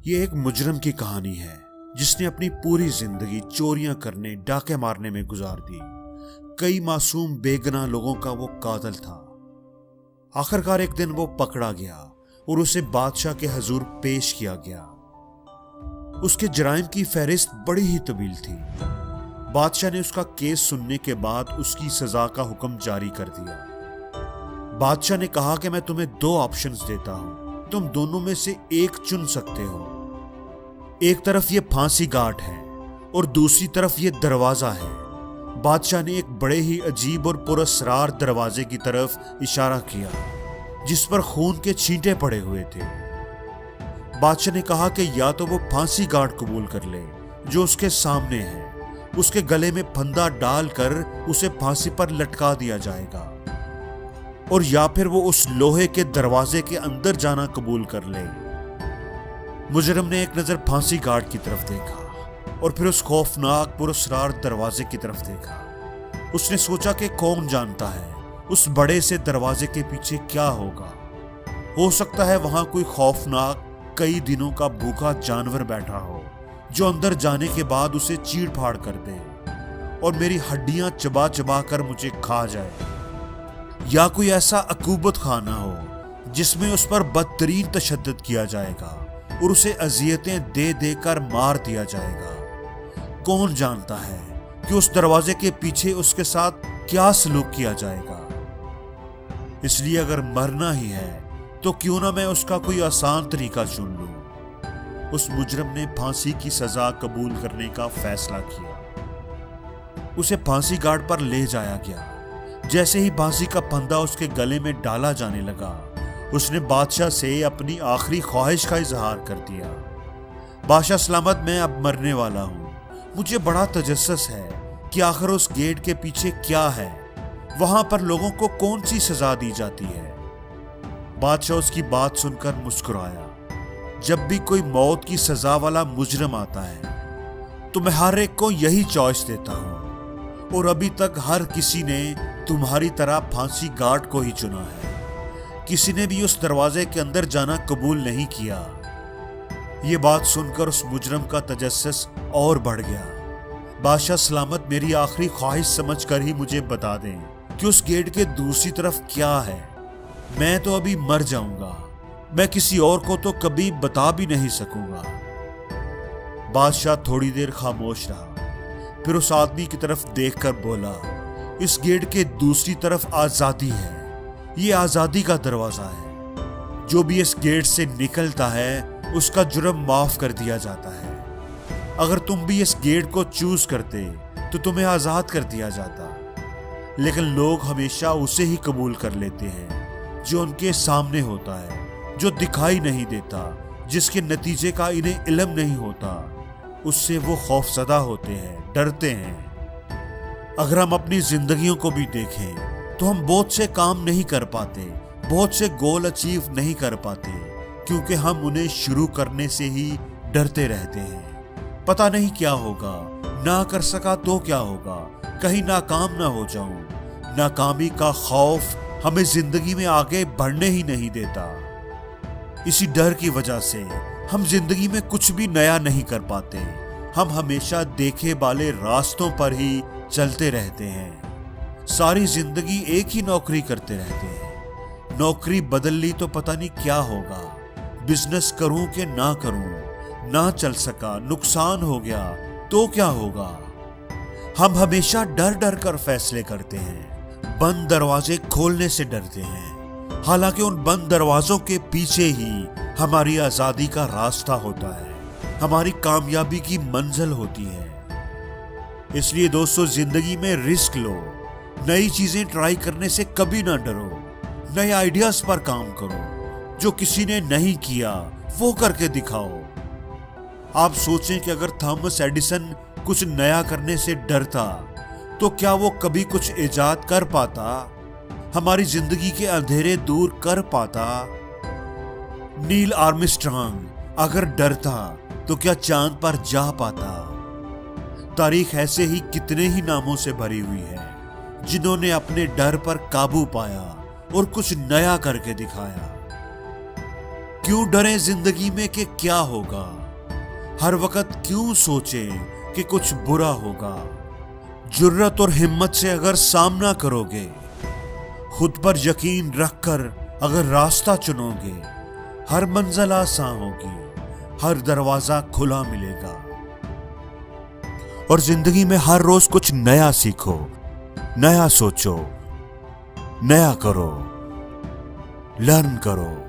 ये एक मुजरिम की कहानी है जिसने अपनी पूरी जिंदगी चोरियां करने, डाके मारने में गुजार दी। कई मासूम बेगुनाह लोगों का वो कातिल था। आखिरकार एक दिन वो पकड़ा गया और उसे बादशाह के हजूर पेश किया गया। उसके जराइम की फहरिस्त बड़ी ही तवील थी। बादशाह ने उसका केस सुनने के बाद उसकी सजा का हुक्म जारी कर दिया। बादशाह ने कहा कि मैं तुम्हें दो ऑप्शंस देता हूं, तुम दोनों में से एक चुन सकते हो। एक तरफ ये फांसी घाट है और दूसरी तरफ ये दरवाजा है। बादशाह ने एक बड़े ही अजीब और पुरस्रार दरवाजे की तरफ इशारा किया जिस पर खून के छींटे पड़े हुए थे। बादशाह ने कहा कि या तो वो फांसी घाट कबूल कर ले जो उसके सामने है, उसके गले में फंदा डालकर उसे फांसी पर लटका दिया जाएगा, और या फिर वो उस लोहे के दरवाजे के अंदर जाना कबूल कर ले। मुजरिम ने एक नजर फांसी घाट की तरफ देखा और फिर उस खौफनाक पुरस्रार दरवाजे की तरफ देखा। उसने सोचा कि कौन जानता है उस बड़े से दरवाजे के पीछे क्या होगा। हो सकता है वहां कोई खौफनाक कई दिनों का भूखा जानवर बैठा हो जो अंदर जाने के बाद उसे चीड़ फाड़ कर दे और मेरी हड्डियां चबा चबा कर मुझे खा जाए, या कोई ऐसा अकूबत खाना हो जिसमें उस पर बदतरीन तशद्दुद किया जाएगा और उसे अजियतें दे देकर मार दिया जाएगा। कौन जानता है कि उस दरवाजे के पीछे उसके साथ क्या सलूक किया जाएगा। इसलिए अगर मरना ही है तो क्यों ना मैं उसका कोई आसान तरीका चुन लूं। उस मुजरिम ने फांसी की सजा कबूल करने का फैसला किया। उसे फांसी घाट पर ले जाया गया। जैसे ही फांसी का फंदा उसके गले में डाला जाने लगा, उसने बादशाह से अपनी आखिरी ख्वाहिश का इजहार कर दिया। बादशाह सलामत, मैं अब मरने वाला हूं। मुझे बड़ा तजस्सुस है कि आखिर उस गेट के पीछे क्या है, वहां पर लोगों को कौन सी सजा दी जाती है। बादशाह उसकी बात सुनकर मुस्कुराया। जब भी कोई मौत की सजा वाला मुजरिम आता है तो मैं हर एक को यही चॉइस देता हूं, और अभी तक हर किसी ने तुम्हारी तरह फांसी घाट को ही चुना है। किसी ने भी उस दरवाजे के अंदर जाना कबूल नहीं किया। यह बात सुनकर उस मुजरिम का तजस्सुस और बढ़ गया। बादशाह सलामत, मेरी आखिरी ख्वाहिश समझकर ही मुझे बता दें कि उस गेट के दूसरी तरफ क्या है। मैं तो अभी मर जाऊंगा, मैं किसी और को तो कभी बता भी नहीं सकूंगा। बादशाह थोड़ी देर खामोश रहा, फिर उस आदमी की तरफ देखकर बोला, इस गेट के दूसरी तरफ आजादी है। ये आजादी का दरवाजा है। जो भी इस गेट से निकलता है उसका जुर्म माफ कर दिया जाता है। अगर तुम भी इस गेट को चूज करते तो तुम्हें आजाद कर दिया जाता, लेकिन लोग हमेशा उसे ही कबूल कर लेते हैं जो उनके सामने होता है, जो दिखाई नहीं देता, जिसके नतीजे का इन्हें इल्म नहीं होता। उससे वो खौफजदा होते हैं, डरते हैं। अगर हम अपनी जिंदगियों को भी देखें तो हम बहुत से काम नहीं कर पाते, बहुत से गोल अचीव नहीं कर पाते, क्योंकि हम उन्हें शुरू करने से ही डरते रहते हैं। पता नहीं क्या होगा, ना कर सका तो क्या होगा, कहीं नाकाम ना हो जाऊं। नाकामी का खौफ हमें जिंदगी में आगे बढ़ने ही नहीं देता। इसी डर की वजह से हम जिंदगी में कुछ भी नया नहीं कर पाते। हम हमेशा देखे वाले रास्तों पर ही चलते रहते हैं। सारी जिंदगी एक ही नौकरी करते रहते हैं। नौकरी बदल ली तो पता नहीं क्या होगा। बिजनेस करूं कि ना करूं, ना चल सका, नुकसान हो गया तो क्या होगा। हम हमेशा डर डर कर फैसले करते हैं, बंद दरवाजे खोलने से डरते हैं। हालांकि उन बंद दरवाजों के पीछे ही हमारी आजादी का रास्ता होता है, हमारी कामयाबी की मंजिल होती है। इसलिए दोस्तों, जिंदगी में रिस्क लो, नई चीजें ट्राई करने से कभी ना डरो, नए आइडियाज पर काम करो। जो किसी ने नहीं किया वो करके दिखाओ। आप सोचें कि अगर थॉमस एडिसन कुछ नया करने से डरता तो क्या वो कभी कुछ इजाद कर पाता, हमारी जिंदगी के अंधेरे दूर कर पाता। नील आर्मस्ट्रांग अगर डरता तो क्या चांद पर जा पाता। तारीख ऐसे ही कितने ही नामों से भरी हुई है जिन्होंने अपने डर पर काबू पाया और कुछ नया करके दिखाया। क्यों डरें जिंदगी में कि क्या होगा, हर वक्त क्यों सोचें कि कुछ बुरा होगा। जुर्रत और हिम्मत से अगर सामना करोगे, खुद पर यकीन रखकर अगर रास्ता चुनोगे, हर मंजिल आसान होगी, हर दरवाजा खुला मिलेगा। और जिंदगी में हर रोज कुछ नया सीखो, नया सोचो, नया करो, लर्न करो।